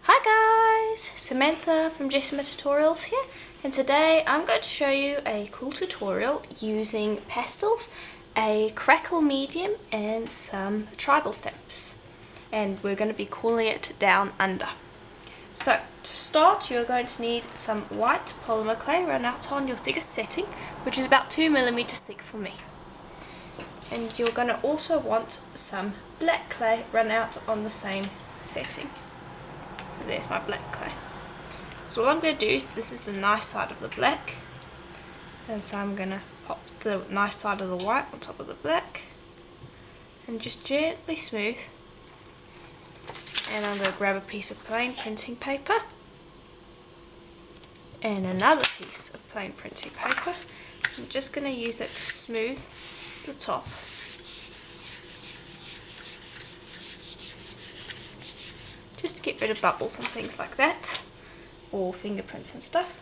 Hi guys, Samantha from Jessama Tutorials here, and today I'm going to show you a cool tutorial using pastels, a crackle medium and some tribal stamps, and we're going to be calling it Down Under. So to start, you're going to need some white polymer clay run out on your thickest setting, which is about 2mm thick for me. And you're going to also want some black clay run out on the same setting. So there's my black clay. So what I'm going to do is, this is the nice side of the black, and so I'm going to pop the nice side of the white on top of the black and just gently smooth. And I'm going to grab a piece of plain printing paper and another piece of plain printing paper. I'm just going to use that to smooth the top. Just to get rid of bubbles and things like that, or fingerprints and stuff.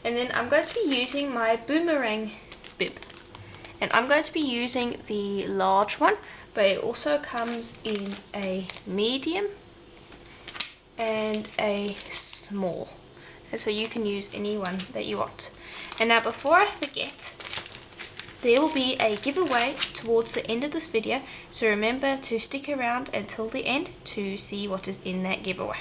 And then I'm going to be using my boomerang bib, and I'm going to be using the large one, but it also comes in a medium and a small, and so you can use any one that you want. And now before I forget, there will be a giveaway towards the end of this video, so remember to stick around until the end to see what is in that giveaway.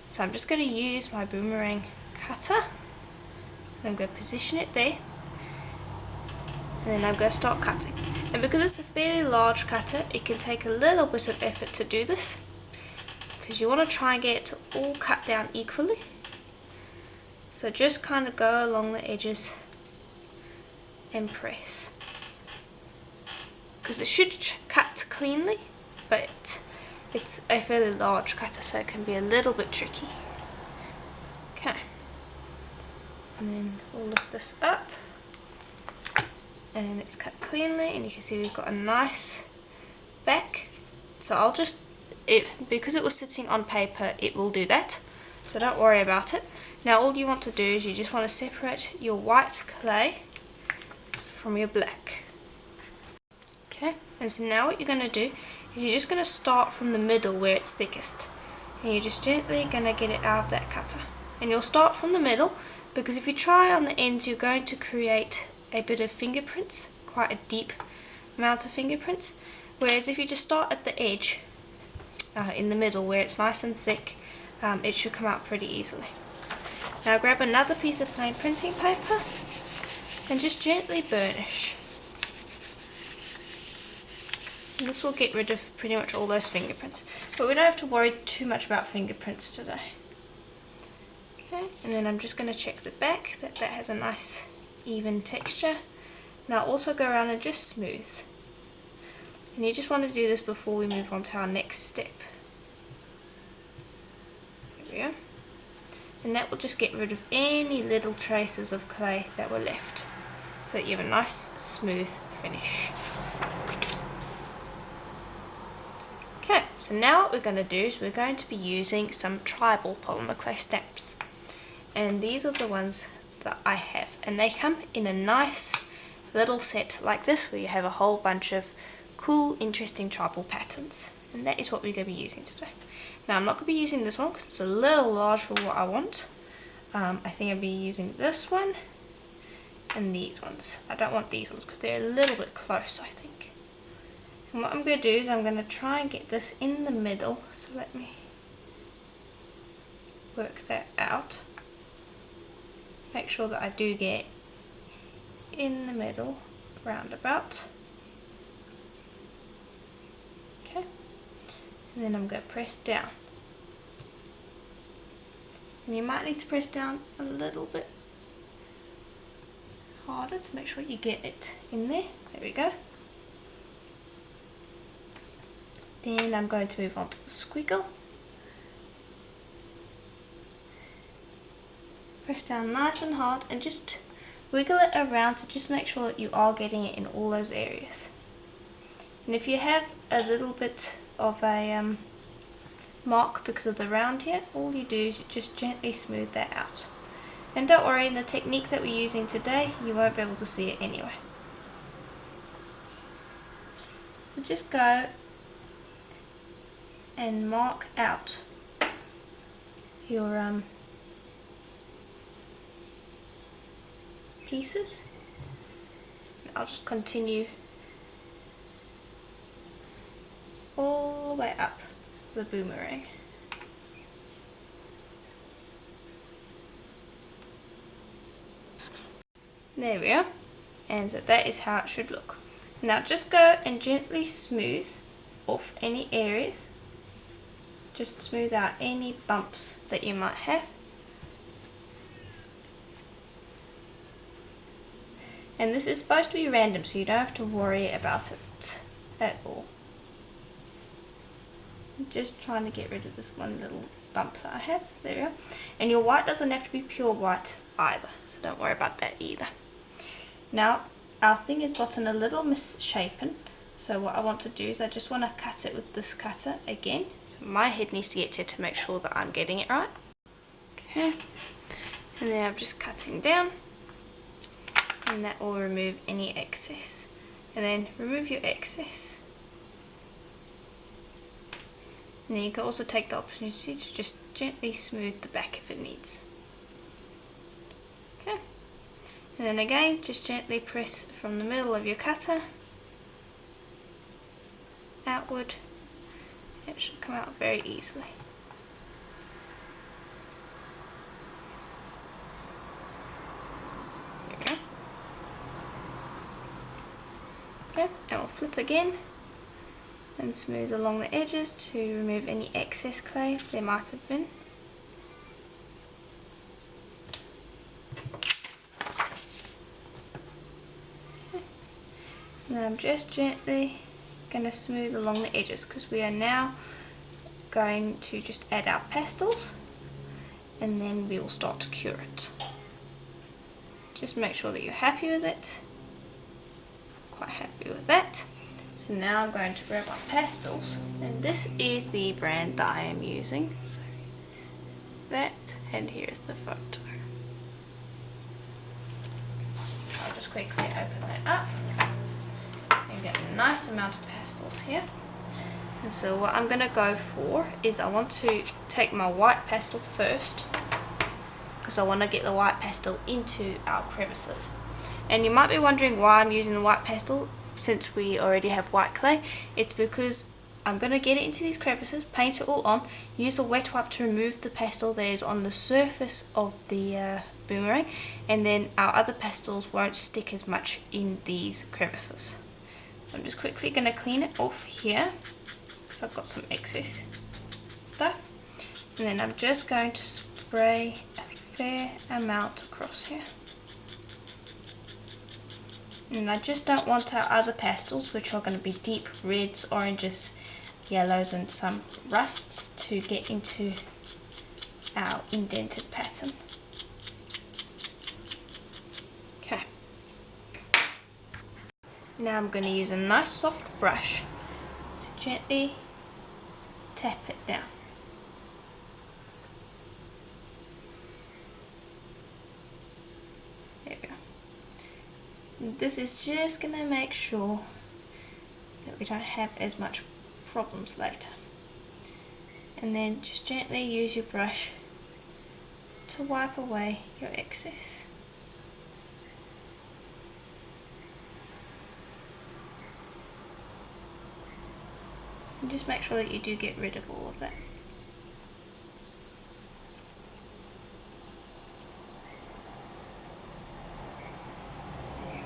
So I'm just going to use my boomerang cutter, and I'm going to position it there, and then I'm going to start cutting. And because it's a fairly large cutter, it can take a little bit of effort to do this, because you want to try and get it all cut down equally. So just kind of go along the edges and press, because it should cut cleanly, but it's a fairly large cutter, so it can be a little bit tricky. Okay, and then we'll lift this up and it's cut cleanly, and you can see we've got a nice back. So I'll just, because it was sitting on paper, it will do that, so don't worry about it. Now all you want to do is you just want to separate your white clay from your black. Okay, and so now what you're going to do is you're just going to start from the middle where it's thickest, and you're just gently going to get it out of that cutter. And you'll start from the middle, because if you try on the ends, you're going to create a bit of fingerprints, quite a deep amount of fingerprints, whereas if you just start at the edge, in the middle where it's nice and thick, it should come out pretty easily. Now grab another piece of plain printing paper and just gently burnish. And this will get rid of pretty much all those fingerprints, but we don't have to worry too much about fingerprints today. Okay, and then I'm just going to check the back, that has a nice even texture. Now also go around and just smooth. And you just want to do this before we move on to our next step. There we go. And that will just get rid of any little traces of clay that were left, so that you have a nice smooth finish. Okay, so now what we're going to do is we're going to be using some tribal polymer clay stamps, and these are the ones that I have, and they come in a nice little set like this, where you have a whole bunch of cool, interesting tribal patterns, and that is what we're going to be using today. Now I'm not going to be using this one because it's a little large for what I want. I think I'll be using this one and these ones. I don't want these ones because they're a little bit close, I think. And what I'm going to do is I'm going to try and get this in the middle, so let me work that out. Make sure that I do get in the middle, roundabout. Okay, and then I'm going to press down. And you might need to press down a little bit harder to make sure you get it in there. There we go. Then I'm going to move on to the squiggle. Press down nice and hard and just wiggle it around to just make sure that you are getting it in all those areas. And if you have a little bit of a mark because of the round here, all you do is you just gently smooth that out. And don't worry, in the technique that we're using today, you won't be able to see it anyway. So just go and mark out your pieces. I'll just continue all the way up the boomerang. There we are, and so that is how it should look. Now just go and gently smooth off any areas, just smooth out any bumps that you might have. And this is supposed to be random, so you don't have to worry about it at all. Just trying to get rid of this one little bump that I have. There we go. And your white doesn't have to be pure white either, so don't worry about that either. Now our thing has gotten a little misshapen, so what I want to do is I just want to cut it with this cutter again. So my head needs to get here to make sure that I'm getting it right. Okay, and then I'm just cutting down, and that will remove any excess. And then remove your excess. And then you can also take the opportunity to just gently smooth the back if it needs. Okay. And then again, just gently press from the middle of your cutter outward. It should come out very easily. There we go. Okay, and we'll flip again and smooth along the edges to remove any excess clay there might have been. Now I'm just gently going to smooth along the edges because we are now going to just add our pastels and then we will start to cure it. Just make sure that you're happy with it. Quite happy with that. So now I'm going to grab my pastels, and this is the brand that I am using. So that, and here is the photo. I'll just quickly open that up and get a nice amount of pastels here. And so what I'm going to go for is I want to take my white pastel first, because I want to get the white pastel into our crevices. And you might be wondering why I'm using the white pastel since we already have white clay. It's because I'm going to get it into these crevices, paint it all on, use a wet wipe to remove the pastel that is on the surface of the boomerang, and then our other pastels won't stick as much in these crevices. So I'm just quickly going to clean it off here because I've got some excess stuff, and then I'm just going to spray a fair amount across here. And I just don't want our other pastels, which are going to be deep reds, oranges, yellows and some rusts, to get into our indented pattern. Okay. Now I'm going to use a nice soft brush to gently tap it down. There we go. This is just going to make sure that we don't have as much problems later. And then just gently use your brush to wipe away your excess. And just make sure that you do get rid of all of that.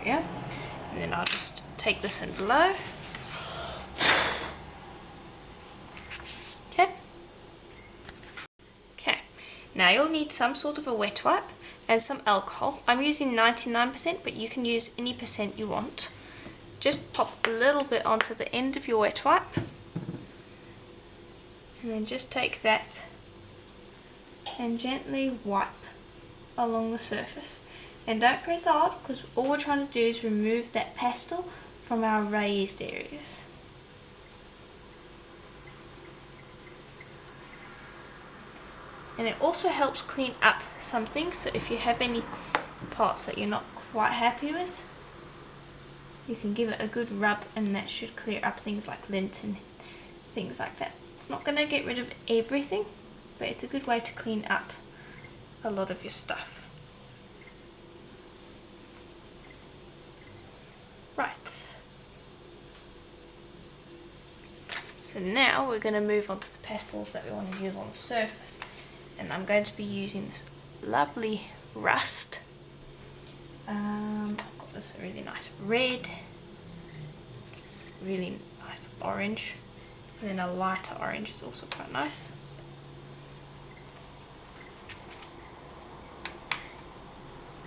And then I'll just take this and blow. Okay, now you'll need some sort of a wet wipe and some alcohol. I'm using 99%, but you can use any percent you want. Just pop a little bit onto the end of your wet wipe, and then just take that and gently wipe along the surface. And don't press hard, because all we're trying to do is remove that pastel from our raised areas. And it also helps clean up some things, so if you have any parts that you're not quite happy with, you can give it a good rub and that should clear up things like lint and things like that. It's not going to get rid of everything, but it's a good way to clean up a lot of your stuff. Right. So now we're going to move on to the pastels that we want to use on the surface. And I'm going to be using this lovely rust. I've got this really nice red, really nice orange, and then a lighter orange is also quite nice.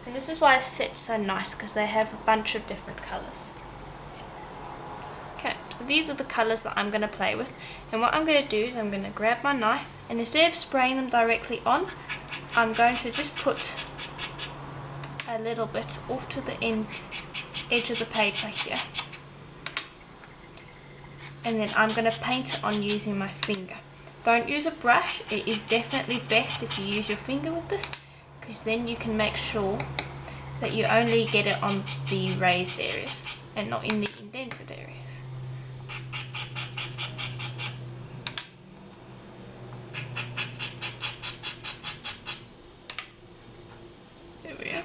And this is why it sets so nice, because they have a bunch of different colours. Okay, so these are the colours that I'm going to play with, and what I'm going to do is I'm going to grab my knife, and instead of spraying them directly on, I'm going to just put a little bit off to the edge of the paper here, and then I'm going to paint it on using my finger. Don't use a brush. It is definitely best if you use your finger with this, because then you can make sure that you only get it on the raised areas and not in the indented areas. There we are.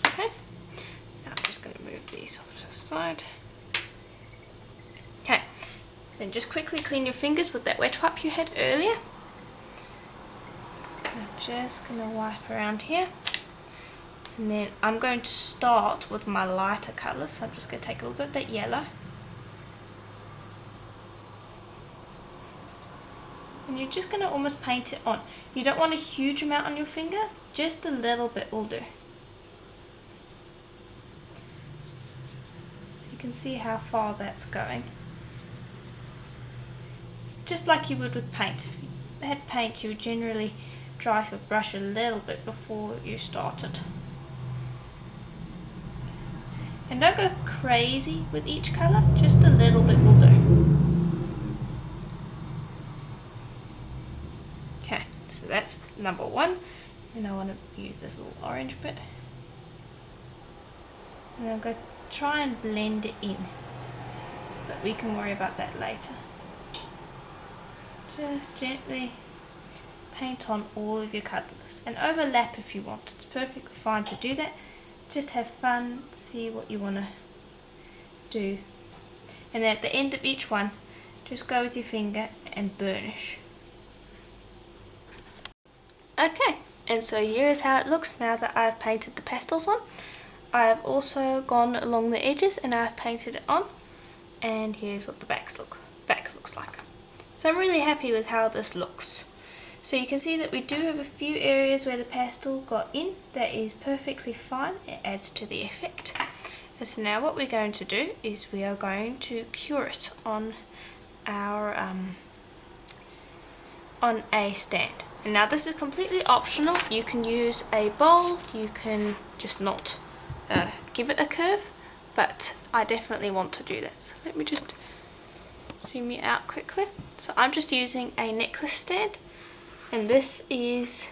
Okay, now I'm just going to move these off to the side. Okay, then just quickly clean your fingers with that wet wipe you had earlier. I'm just going to wipe around here, and then I'm going to start with my lighter colours. So I'm just going to take a little bit of that yellow, and you're just going to almost paint it on. You don't want a huge amount on your finger, just a little bit will do. So you can see how far that's going. It's just like you would with paint. If you had paint, you would generally dry your brush a little bit before you started. And don't go crazy with each colour, just a little bit will do. Okay, so that's number one. And I want to use this little orange bit. And I'm going to try and blend it in, but we can worry about that later. Just gently paint on all of your colours, and overlap if you want. It's perfectly fine to do that. Just have fun, see what you want to do, and then at the end of each one just go with your finger and burnish. Okay, and so here is how it looks now that I've painted the pastels on. I've also gone along the edges and I've painted it on, and here's what the back looks like. So I'm really happy with how this looks. So you can see that we do have a few areas where the pastel got in. That is perfectly fine. It adds to the effect. And so now what we're going to do is we are going to cure it on our on a stand. And now this is completely optional. You can use a bowl. You can just not give it a curve, but I definitely want to do that. So let me just zoom you out quickly. So I'm just using a necklace stand. And this is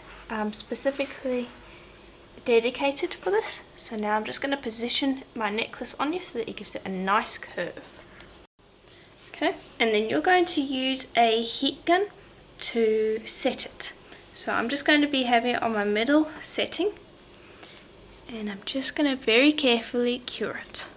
specifically dedicated for this. So now I'm just going to position my necklace on you so that it gives it a nice curve. Okay, and then you're going to use a heat gun to set it. So I'm just going to be having it on my middle setting, and I'm just going to very carefully cure it.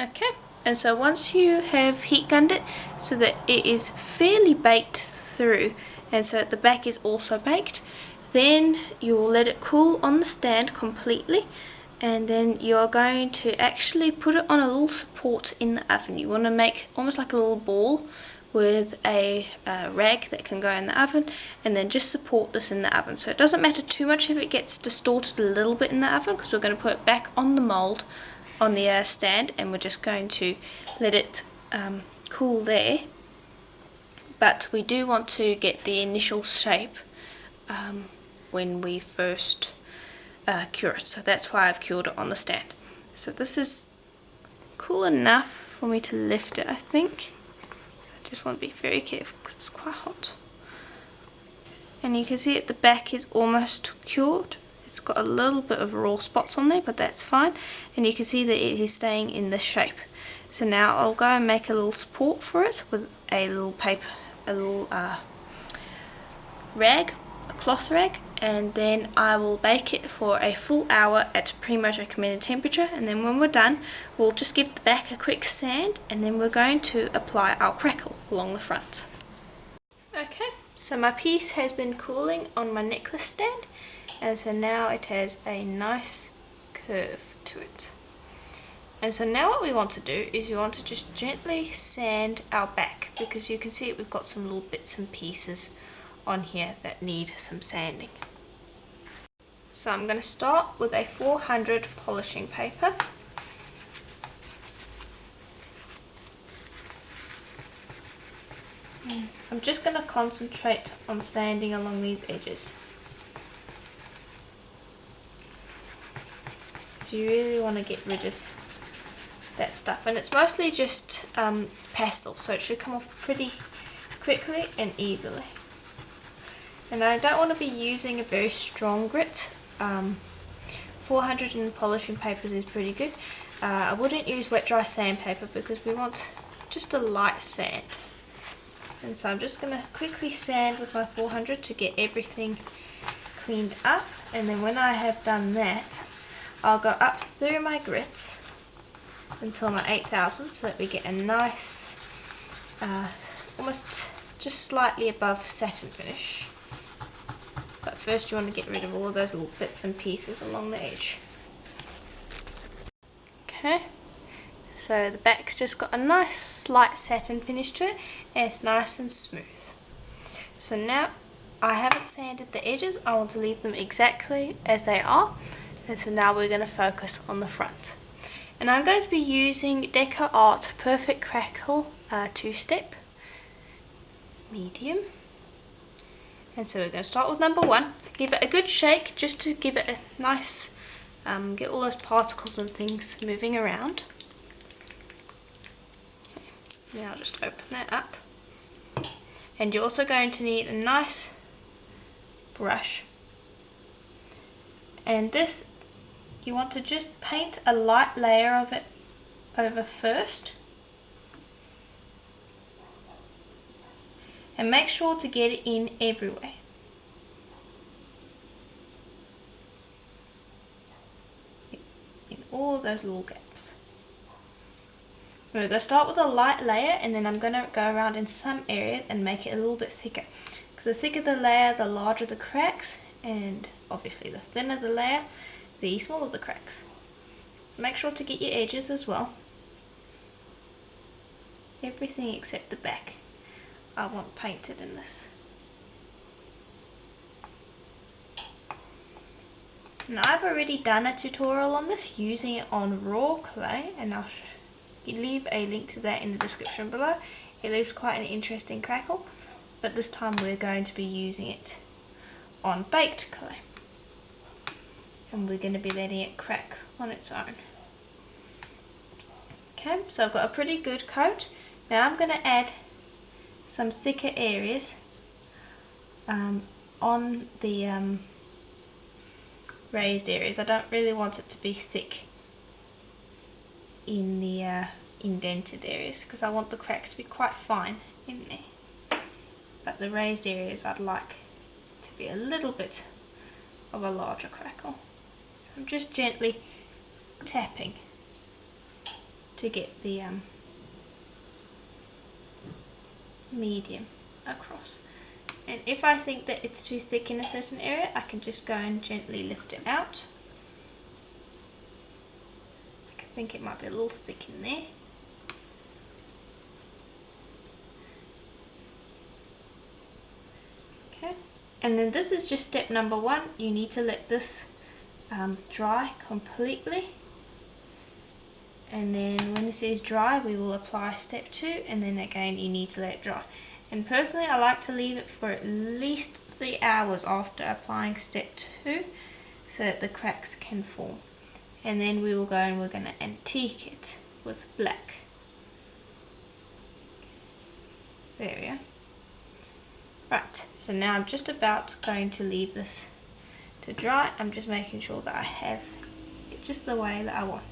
Okay, and so once you have heat gunned it so that it is fairly baked through, and so that the back is also baked, then you will let it cool on the stand completely, and then you're going to actually put it on a little support in the oven. You want to make almost like a little ball with a rag that can go in the oven, and then just support this in the oven. So it doesn't matter too much if it gets distorted a little bit in the oven, because we're going to put it back on the mould on the stand, and we're just going to let it cool there. But we do want to get the initial shape when we first cure it, so that's why I've cured it on the stand. So this is cool enough for me to lift it, I think. So I just want to be very careful because it's quite hot. And you can see at the back is almost cured. It's got a little bit of raw spots on there, but that's fine. And you can see that it is staying in this shape. So now I'll go and make a little support for it with a little paper, a little rag, a cloth rag, and then I will bake it for a full hour at Primo's recommended temperature. And then when we're done, we'll just give the back a quick sand, and then we're going to apply our crackle along the front. Okay, so my piece has been cooling on my necklace stand, and so now it has a nice curve to it. And so now what we want to do is we want to just gently sand our back, because you can see we've got some little bits and pieces on here that need some sanding. So I'm going to start with a 400 polishing paper. I'm just going to concentrate on sanding along these edges. So you really want to get rid of that stuff, and it's mostly just pastel, so it should come off pretty quickly and easily. And I don't want to be using a very strong grit. 400 in polishing papers is pretty good. I wouldn't use wet dry sandpaper because we want just a light sand. And so I'm just going to quickly sand with my 400 to get everything cleaned up, and then when I have done that, I'll go up through my grits until my 8000, so that we get a nice, almost just slightly above satin finish. But first you want to get rid of all of those little bits and pieces along the edge. Okay. So the back's just got a nice slight satin finish to it, and it's nice and smooth. So now I haven't sanded the edges, I want to leave them exactly as they are. And so now we're going to focus on the front. And I'm going to be using Deco Art Perfect Crackle 2-step medium. And so we're going to start with number 1. Give it a good shake just to give it a nice, get all those particles and things moving around. Now just open that up, and you're also going to need a nice brush, and this, you want to just paint a light layer of it over first, and make sure to get it in everywhere. In all of those little gaps. We're going to start with a light layer, and then I'm going to go around in some areas and make it a little bit thicker. Because the thicker the layer, the larger the cracks, and obviously the thinner the layer, the smaller the cracks. So make sure to get your edges as well. Everything except the back I want painted in this. Now I've already done a tutorial on this using it on raw clay, and I'll leave a link to that in the description below. It leaves quite an interesting crackle, but this time we're going to be using it on baked clay, and we're going to be letting it crack on its own. Okay, so I've got a pretty good coat. Now I'm going to add some thicker areas on the raised areas. I don't really want it to be thick in the indented areas, because I want the cracks to be quite fine in there, but the raised areas I'd like to be a little bit of a larger crackle. So I'm just gently tapping to get the medium across, and if I think that it's too thick in a certain area, I can just go and gently lift it out. I think it might be a little thick in there. Okay, and then this is just step number 1. You need to let this dry completely, and then when it says dry, we will apply step 2, and then again you need to let it dry. And personally, I like to leave it for at least 3 hours after applying step 2, so that the cracks can form. and then we will go and we're going to antique it with black. There we go. Right, so now I'm just about going to leave this to dry. I'm just making sure that I have it just the way that I want.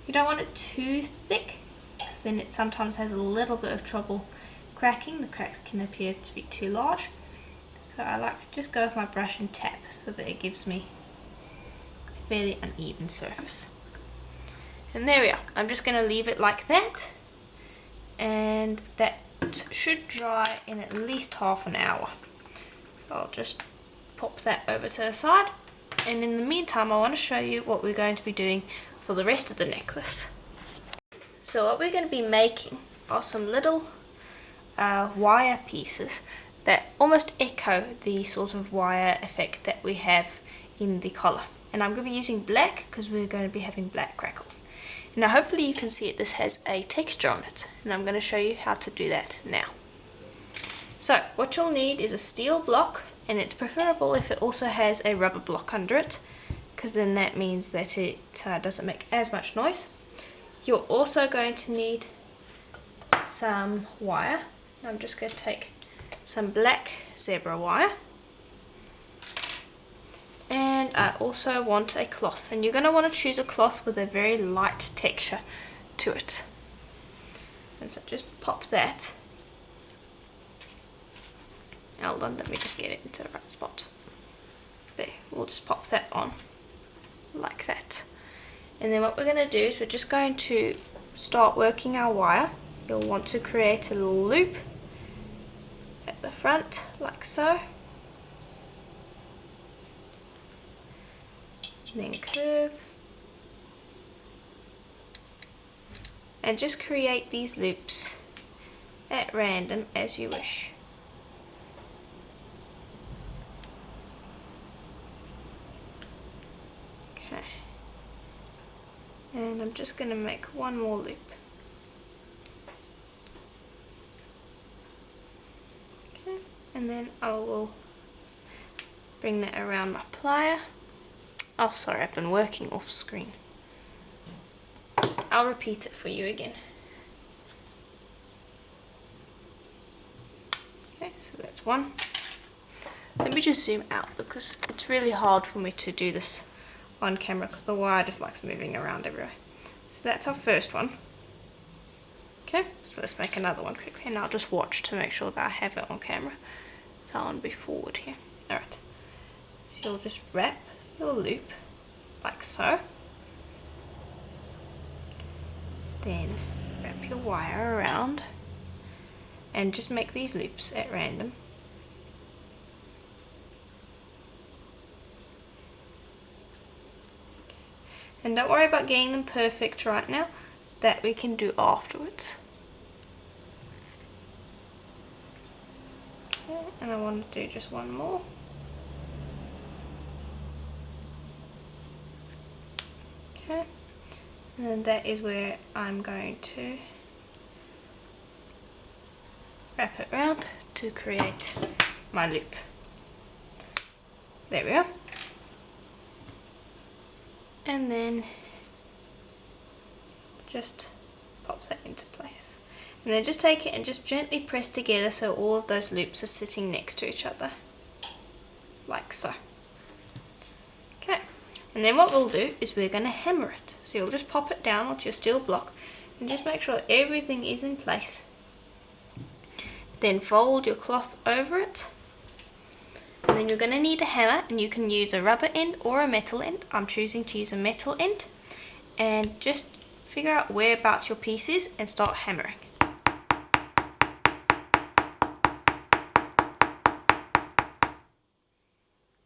You don't want it too thick, because then it sometimes has a little bit of trouble cracking. The cracks can appear to be too large. So I like to just go with my brush and tap so that it gives me a fairly uneven surface. And there we are. I'm just going to leave it like that, and that should dry in at least half an hour. So I'll just pop that over to the side, and in the meantime I want to show you what we're going to be doing for the rest of the necklace. So what we're going to be making are some little wire pieces that almost echo the sort of wire effect that we have in the collar. And I'm going to be using black because we're going to be having black crackles. Now hopefully you can see it, this has a texture on it, and I'm going to show you how to do that now. So what you'll need is a steel block, and it's preferable if it also has a rubber block under it, because then that means that it doesn't make as much noise. You're also going to need some wire. I'm just going to take some black zebra wire, and I also want a cloth, and you're going to want to choose a cloth with a very light texture to it. And so just pop that. Hold on, let me just get it into the right spot. There, we'll just pop that on like that. And then what we're going to do is we're just going to start working our wire. You'll want to create a little loop at the front like so. Then curve, and just create these loops at random as you wish. Okay, and I'm just going to make one more loop. Okay, and then I will bring that around my plier. Oh, sorry, I've been working off screen. I'll repeat it for you again. Okay, so that's one. Let me just zoom out because it's really hard for me to do this on camera because the wire just likes moving around everywhere. So that's our first one. Okay, so let's make another one quickly, and I'll just watch to make sure that I have it on camera. So I'll be forward here. Alright, so you'll just wrap your loop like so, then wrap your wire around and just make these loops at random. And don't worry about getting them perfect right now, that we can do afterwards. Okay, and I want to do just one more. Okay, and then that is where I'm going to wrap it around to create my loop. There we are. And then just pop that into place. And then just take it and just gently press together so all of those loops are sitting next to each other, like so. Okay. And then what we'll do is we're going to hammer it. So you'll just pop it down onto your steel block and just make sure everything is in place. Then fold your cloth over it. And then you're going to need a hammer, and you can use a rubber end or a metal end. I'm choosing to use a metal end. And just figure out whereabouts your piece is and start hammering.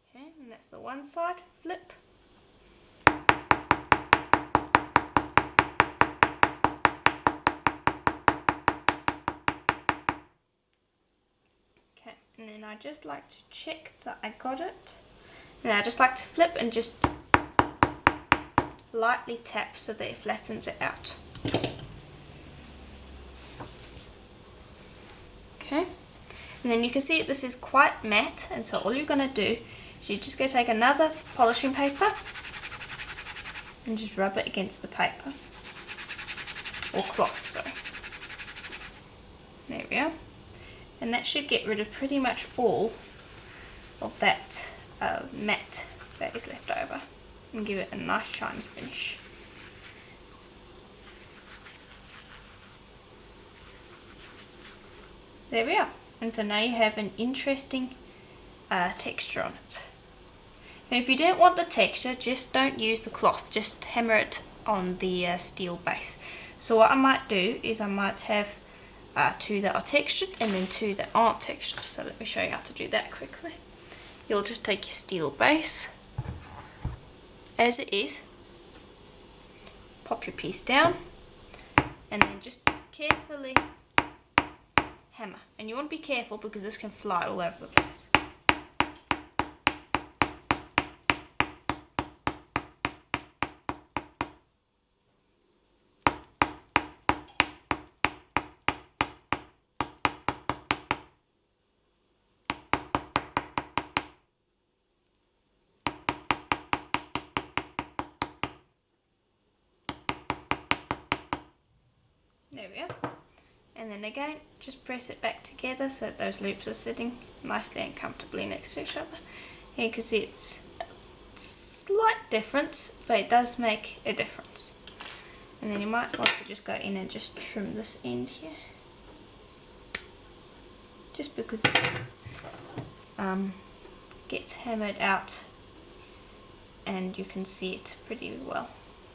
Okay, and that's the one side. Flip. And then I just like to check that I got it. And I just like to flip and just lightly tap so that it flattens it out. Okay, and then you can see this is quite matte, and so all you're going to do is you just go take another polishing paper and just rub it against the paper, or cloth, sorry. There we are. And that should get rid of pretty much all of that matte that is left over and give it a nice shiny finish. There we are. And so now you have an interesting texture on it. And if you don't want the texture, just don't use the cloth, just hammer it on the steel base. So what I might do is I might have 2 that are textured and then 2 that aren't textured. So let me show you how to do that quickly. You'll just take your steel base as it is, pop your piece down, and then just carefully hammer. And you want to be careful because this can fly all over the place. There we are. And then again, just press it back together so that those loops are sitting nicely and comfortably next to each other. And you can see it's a slight difference, but it does make a difference. And then you might want to just go in and just trim this end here. Just because it gets hammered out and you can see it pretty well.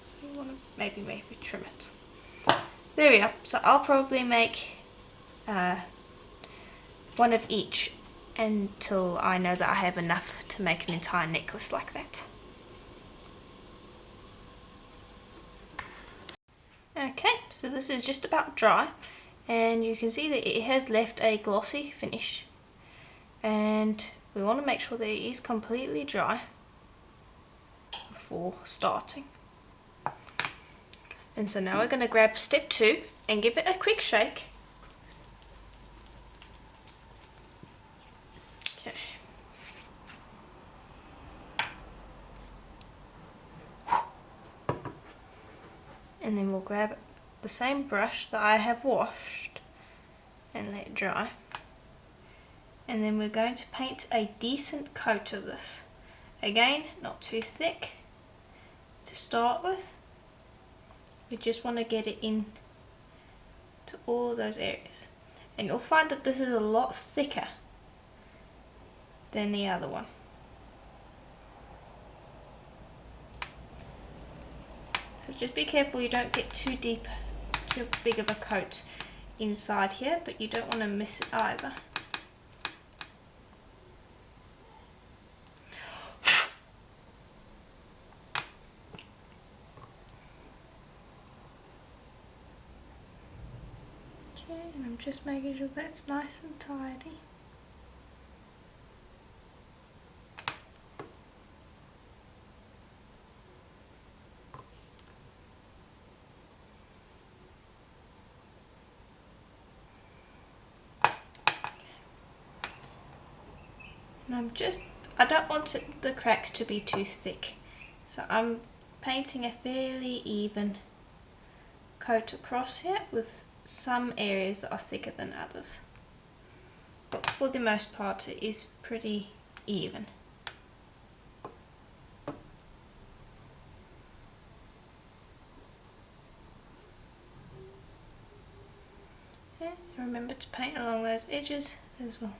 So you want to maybe trim it. There we are. So I'll probably make one of each until I know that I have enough to make an entire necklace like that. Okay, so this is just about dry, and you can see that it has left a glossy finish, and we want to make sure that it is completely dry before starting. And so now we're going to grab step 2 and give it a quick shake. Okay. And then we'll grab the same brush that I have washed and let it dry. And then we're going to paint a decent coat of this. Again, not too thick to start with. We just want to get it in to all those areas. And you'll find that this is a lot thicker than the other one. So just be careful you don't get too deep, too big of a coat inside here, but you don't want to miss it either. Okay, and I'm just making sure that's nice and tidy. And I don't want the cracks to be too thick, so I'm painting a fairly even coat across here with some areas that are thicker than others, but for the most part it is pretty even. Okay, remember to paint along those edges as well.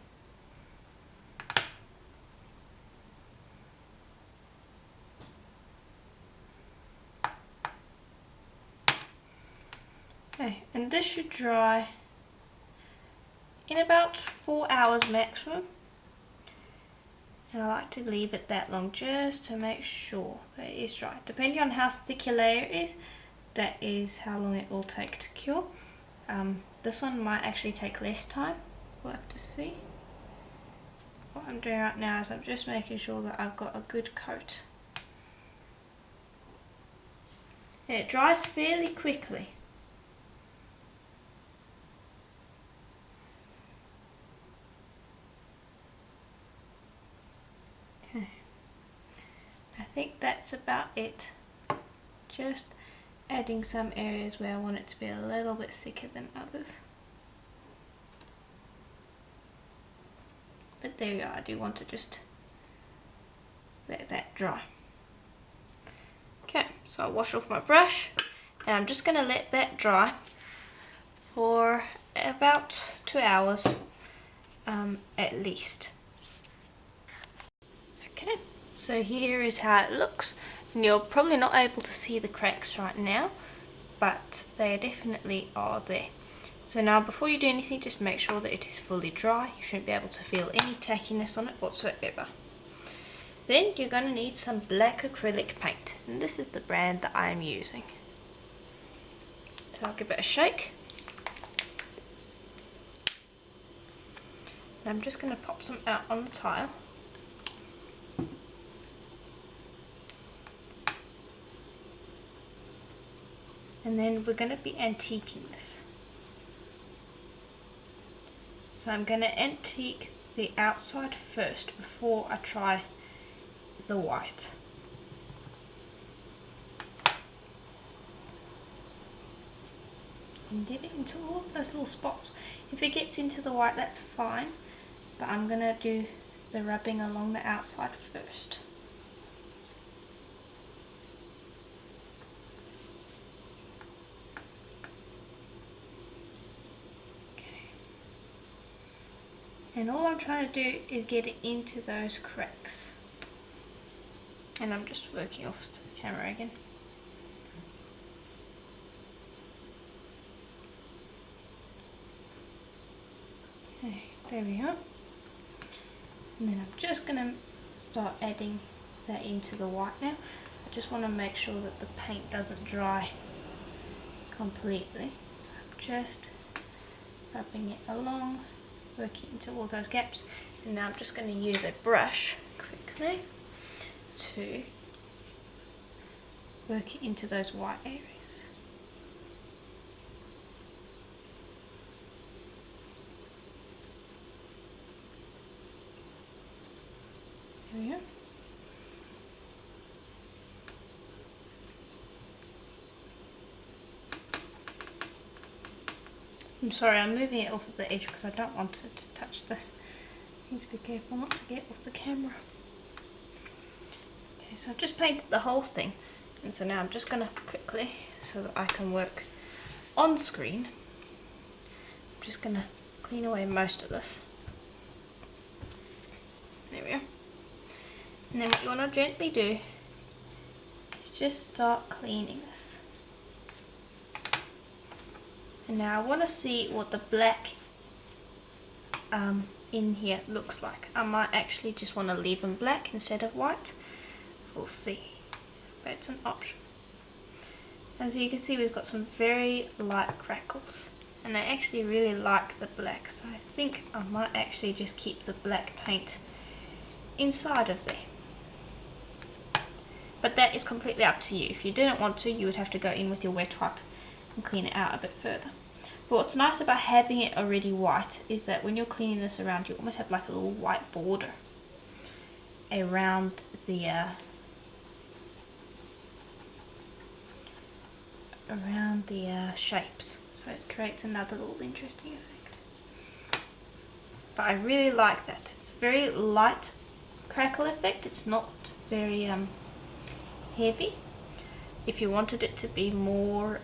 Okay, and this should dry in about 4 hours maximum, and I like to leave it that long just to make sure that it is dry. Depending on how thick your layer is, that is how long it will take to cure. This one might actually take less time, we'll have to see. What I'm doing right now is I'm just making sure that I've got a good coat. And it dries fairly quickly. I think that's about it just adding some areas where I want it to be a little bit thicker than others. But there we are, I do want to just let that dry. Okay, so I'll wash off my brush and I'm just going to let that dry for about 2 hours at least. Okay, so here is how it looks, and you're probably not able to see the cracks right now, but they definitely are there. So now before you do anything, just make sure that it is fully dry. You shouldn't be able to feel any tackiness on it whatsoever. Then you're going to need some black acrylic paint, and this is the brand that I am using. So I'll give it a shake. And I'm just going to pop some out on the tile. And then we're going to be antiquing this. So I'm going to antique the outside first before I try the white. And get it into all of those little spots. If it gets into the white, that's fine, but I'm going to do the rubbing along the outside first. And all I'm trying to do is get it into those cracks. And I'm just working off the camera again. Okay, there we are. And then I'm just going to start adding that into the white now. I just want to make sure that the paint doesn't dry completely. So I'm just rubbing it along, working into all those gaps. And now I'm just going to use a brush quickly to work it into those white areas. There we go. I'm sorry, I'm moving it off of the edge because I don't want it to touch this. I need to be careful not to get off the camera. Okay, so I've just painted the whole thing, and so now I'm just going to quickly, so that I can work on screen, I'm just going to clean away most of this. There we go. And then what you want to gently do is just start cleaning this. And now I want to see what the black in here looks like. I might actually just want to leave them black instead of white. We'll see, but it's an option. As you can see, we've got some very light crackles, and I actually really like the black, so I think I might actually just keep the black paint inside of there. But that is completely up to you. If you didn't want to, you would have to go in with your wet wipe and clean it out a bit further. But what's nice about having it already white is that when you're cleaning this around, you almost have like a little white border around the shapes, so it creates another little interesting effect. But I really like that. It's a very light crackle effect. It's not very heavy. If you wanted it to be more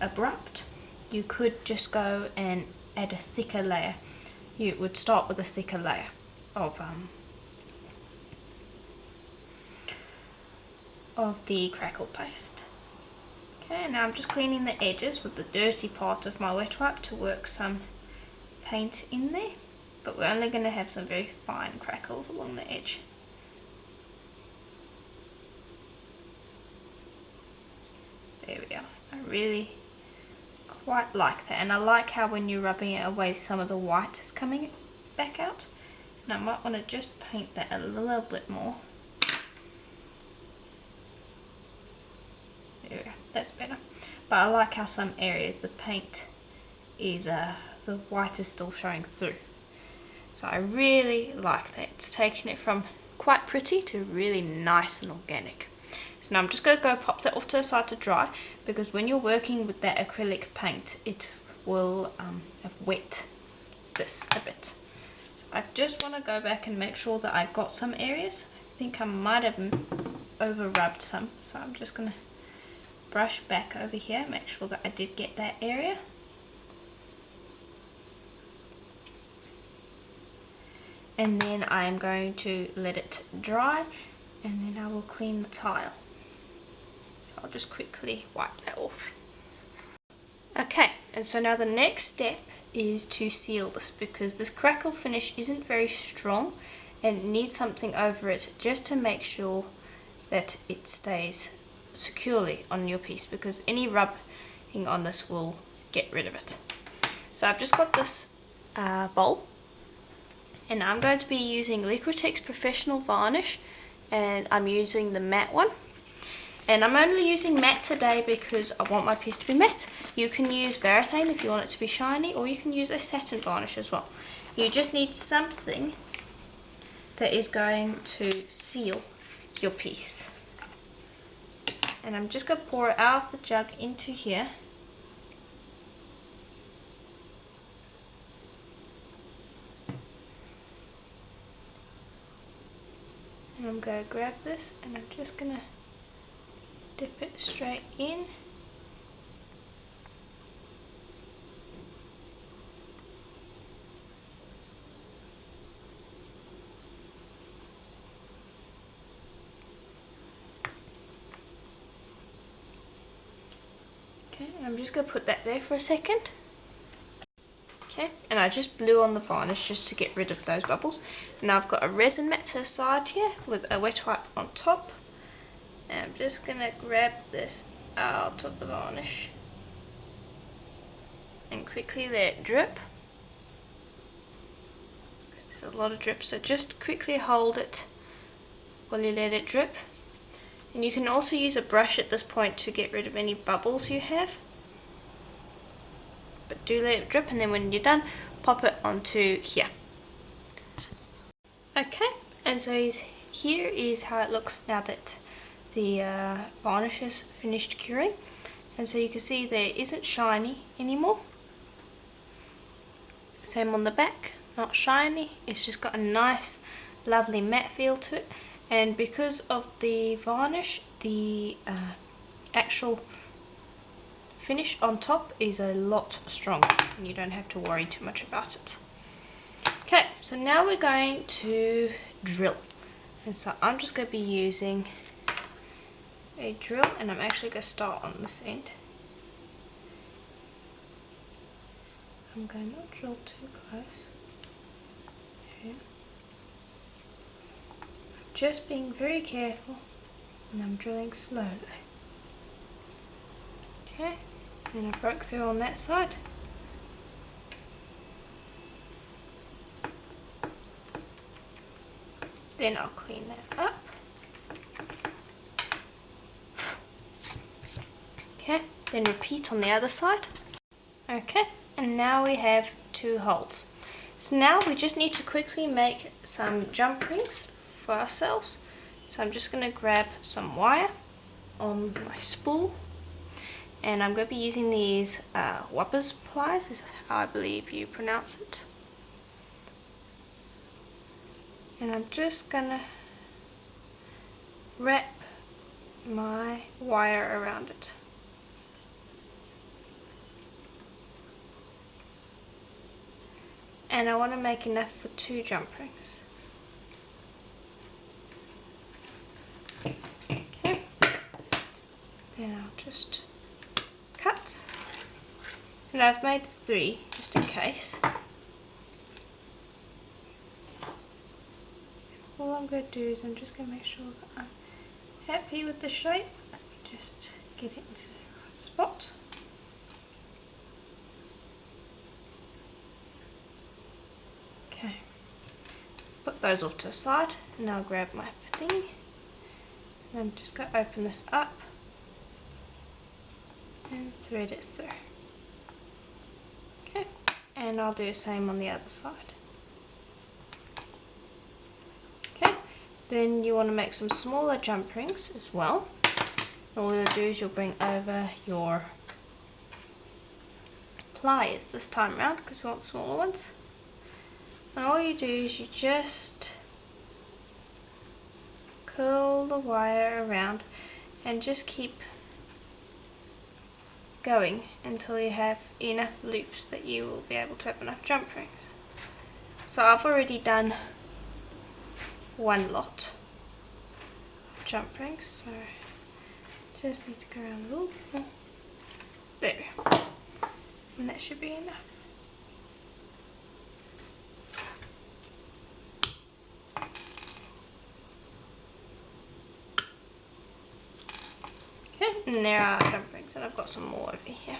abrupt, you could just go and add a thicker layer. You would start with a thicker layer of the crackle paste. Okay, now I'm just cleaning the edges with the dirty part of my wet wipe to work some paint in there, but we're only going to have some very fine crackles along the edge. There we go. I really quite like that, and I like how when you're rubbing it away some of the white is coming back out, and I might want to just paint that a little bit more. There we go. That's better. But I like how some areas the paint is the white is still showing through, so I really like that. It's taken it from quite pretty to really nice and organic. So now I'm just going to go pop that off to the side to dry, because when you're working with that acrylic paint, it will have wet this a bit. So I just want to go back and make sure that I got some areas. I think I might have over rubbed some, so I'm just going to brush back over here, make sure that I did get that area. And then I'm going to let it dry, and then I will clean the tile. So I'll just quickly wipe that off. Okay, and so now the next step is to seal this, because this crackle finish isn't very strong and it needs something over it just to make sure that it stays securely on your piece, because any rubbing on this will get rid of it. So I've just got this bowl, and I'm going to be using Liquitex Professional Varnish, and I'm using the matte one. And I'm only using matte today because I want my piece to be matte. You can use Varathane if you want it to be shiny, or you can use a satin varnish as well. You just need something that is going to seal your piece. And I'm just going to pour it out of the jug into here. And I'm going to grab this, and I'm just going to dip it straight in. Okay, and I'm just going to put that there for a second. Okay, and I just blew on the varnish just to get rid of those bubbles. Now I've got a resin mat to the side here with a wet wipe on top. And I'm just going to grab this out of the varnish and quickly let it drip, because there's a lot of drip, so just quickly hold it while you let it drip. And you can also use a brush at this point to get rid of any bubbles you have, but do let it drip, and then when you're done, pop it onto here. Okay, and so here is how it looks now that the varnish has finished curing. And so you can see there isn't shiny anymore. Same on the back, not shiny, it's just got a nice lovely matte feel to it. And because of the varnish, the actual finish on top is a lot stronger, and you don't have to worry too much about it. Okay, so now we're going to drill, and so I'm just going to be using a drill, and I'm actually going to start on this end. I'm going to not drill too close. Okay. I'm just being very careful, and I'm drilling slowly. Okay, then I broke through on that side. Then I'll clean that up. Okay, then repeat on the other side. Okay, and now we have 2 holes. So now we just need to quickly make some jump rings for ourselves. So I'm just going to grab some wire on my spool, and I'm going to be using these Whoppers pliers, is how I believe you pronounce it. And I'm just going to wrap my wire around it. And I want to make enough for 2 jump rings. Okay. Then I'll just cut. And I've made 3 just in case. All I'm going to do is I'm just going to make sure that I'm happy with the shape. Let me just get it into the right spot. Okay, put those off to the side, and I'll grab my thing, and I'm just going to open this up and thread it through. Okay, and I'll do the same on the other side. Okay, then you want to make some smaller jump rings as well. All you'll do is you'll bring over your pliers this time around because we want smaller ones. And all you do is you just curl the wire around and just keep going until you have enough loops that you will be able to have enough jump rings. So I've already done one lot of jump rings, so just need to go around a little bit more. There we go. And that should be enough. Okay, and there are jump rings, and I've got some more over here.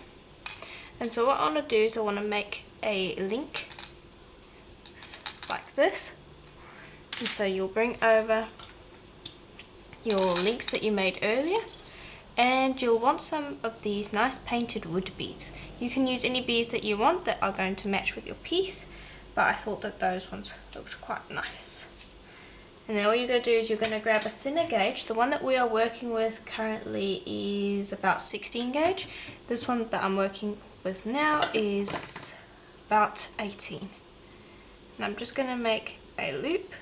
And so what I want to do is I want to make a link like this. And so you'll bring over your links that you made earlier, and you'll want some of these nice painted wood beads. You can use any beads that you want that are going to match with your piece, but I thought that those ones looked quite nice. And then all you're going to do is you're going to grab a thinner gauge. The one that we are working with currently is about 16 gauge. This one that I'm working with now is about 18. And I'm just going to make a loop.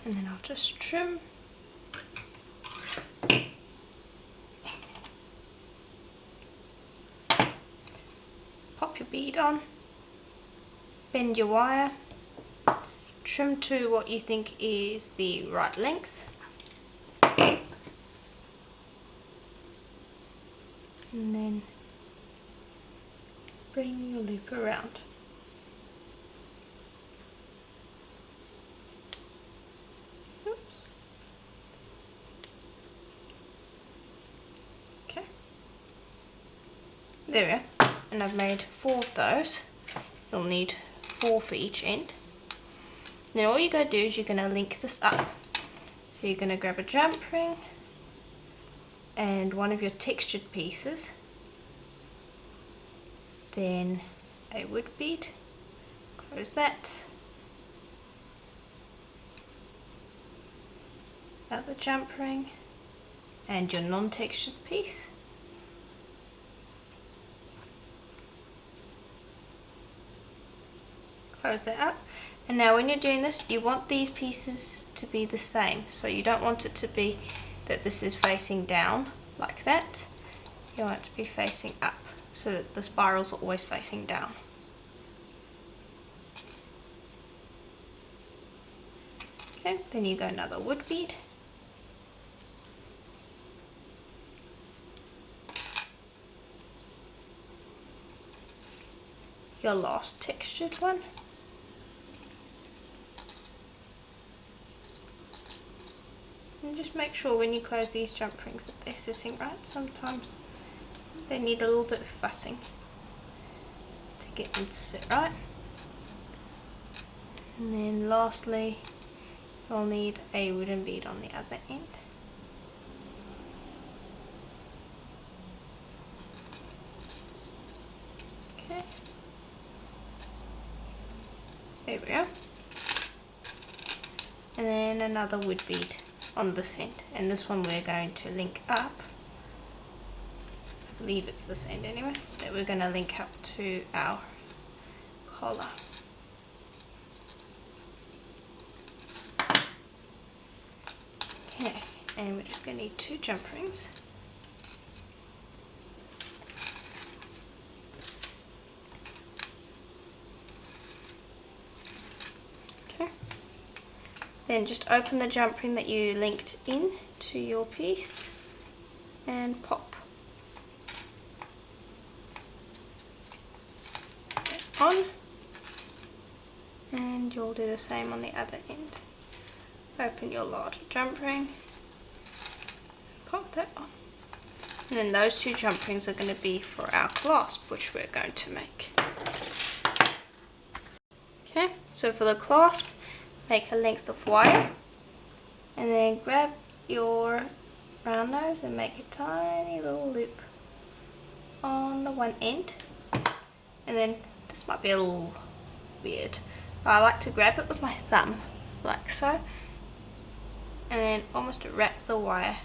And then I'll just trim. Pop your bead on. Bend your wire. Trim to what you think is the right length. And then bring your loop around. There we are, and I've made 4 of those. You'll need 4 for each end. Then all you're going to do is you're going to link this up. So you're going to grab a jump ring and one of your textured pieces, then a wood bead, close that, out the jump ring and your non-textured piece. Close that up, and now when you're doing this you want these pieces to be the same, so you don't want it to be that this is facing down like that. You want it to be facing up so that the spirals are always facing down. Okay, then you go another wood bead, your last textured one. And just make sure when you close these jump rings that they're sitting right. Sometimes they need a little bit of fussing to get them to sit right. And then lastly, you'll need a wooden bead on the other end. Okay. There we go. And then another wood bead on this end, and this one we're going to link up. I believe it's this end anyway, that we're going to link up to our collar. Okay, and we're just going to need 2 jump rings. Then just open the jump ring that you linked in to your piece and pop that on, and you'll do the same on the other end. Open your larger jump ring, pop that on, and then those 2 jump rings are going to be for our clasp, which we're going to make. Okay, so for the clasp, make a length of wire and then grab your round nose and make a tiny little loop on the one end. And then this might be a little weird, but I like to grab it with my thumb like so, and then almost wrap the wire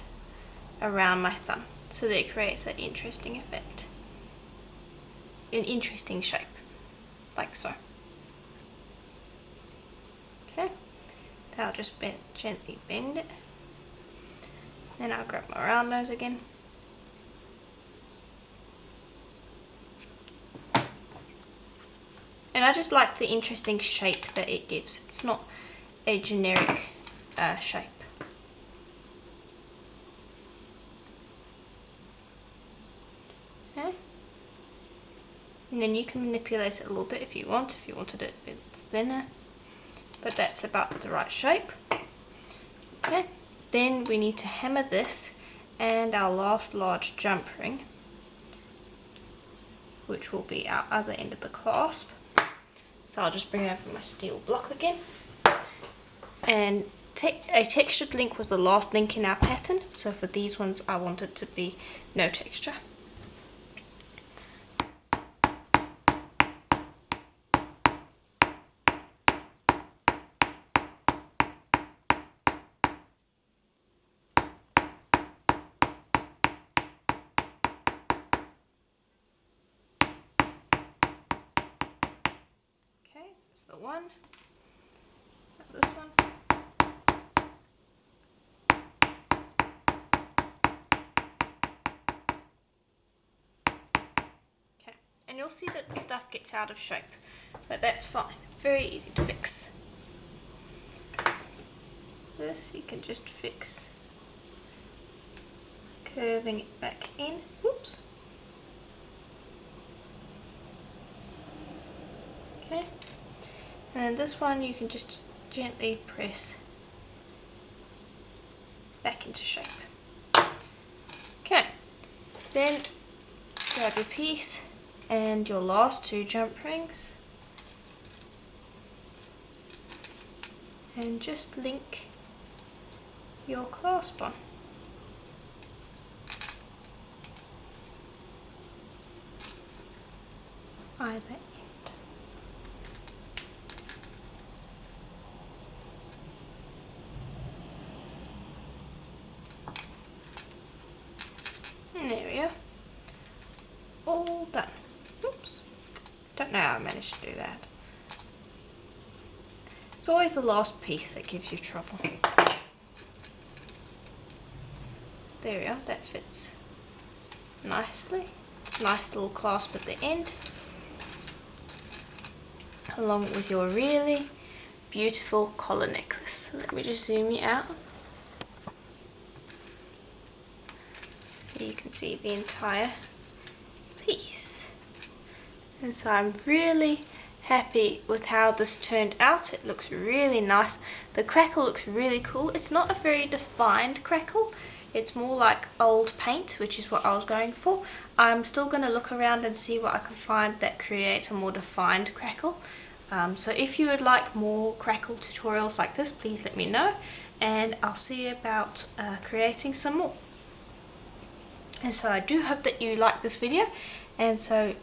around my thumb so that it creates that interesting effect, an interesting shape, like so. Okay, then I'll just gently bend it. Then I'll grab my round nose again. And I just like the interesting shape that it gives. It's not a generic shape. Okay. And then you can manipulate it a little bit if you wanted it a bit thinner. But that's about the right shape. Okay. Then we need to hammer this and our last large jump ring, which will be our other end of the clasp. So I'll just bring over my steel block again. And a textured link was the last link in our pattern, so for these ones I want it to be no texture. Okay, that's the one. Now this one. And you'll see that the stuff gets out of shape, but that's fine, very easy to fix. This you can just fix, curving it back in. Whoops. Okay, and this one you can just gently press back into shape. Okay, then grab your piece and your last two jump rings and just link your clasp on. Either end. And there we go. All done. Oops. Don't know how I managed to do that. It's always the last piece that gives you trouble. There we go, that fits nicely. It's a nice little clasp at the end, along with your really beautiful collar necklace. So let me just zoom you out so you can see the entire piece. And so I'm really happy with how this turned out. It looks really nice. The crackle looks really cool. It's not a very defined crackle. It's more like old paint, which is what I was going for. I'm still going to look around and see what I can find that creates a more defined crackle. So if you would like more crackle tutorials like this, please let me know, and I'll see about creating some more. And so I do hope that you like this video, and so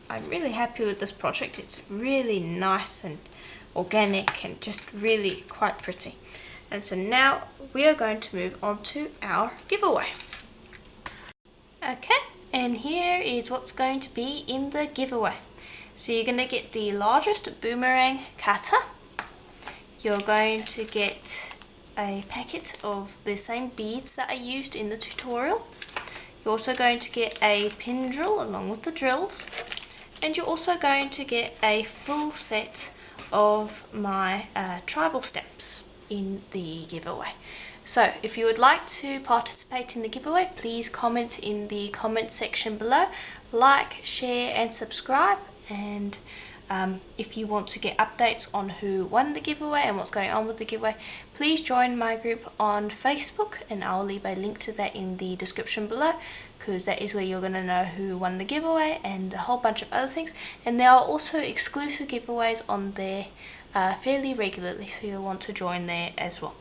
I'm really happy with this project. It's really nice and organic and just really quite pretty. And so now we are going to move on to our giveaway. Okay, and here is what's going to be in the giveaway. So you're going to get the largest boomerang cutter. You're going to get a packet of the same beads that I used in the tutorial. You're also going to get a pin drill along with the drills. And you're also going to get a full set of my tribal stamps in the giveaway. So if you would like to participate in the giveaway, please comment in the comment section below, like, share and subscribe, and if you want to get updates on who won the giveaway and what's going on with the giveaway, please join my group on Facebook, and I'll leave a link to that in the description below, because that is where you're going to know who won the giveaway and a whole bunch of other things. And there are also exclusive giveaways on there fairly regularly, so you'll want to join there as well.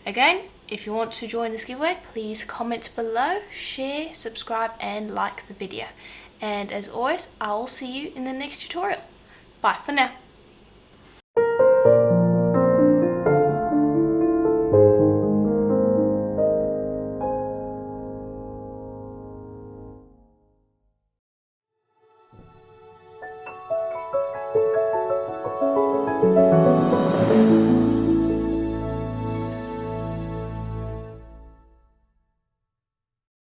Again, if you want to join this giveaway, please comment below, share, subscribe and like the video. And as always, I will see you in the next tutorial. Bye for now.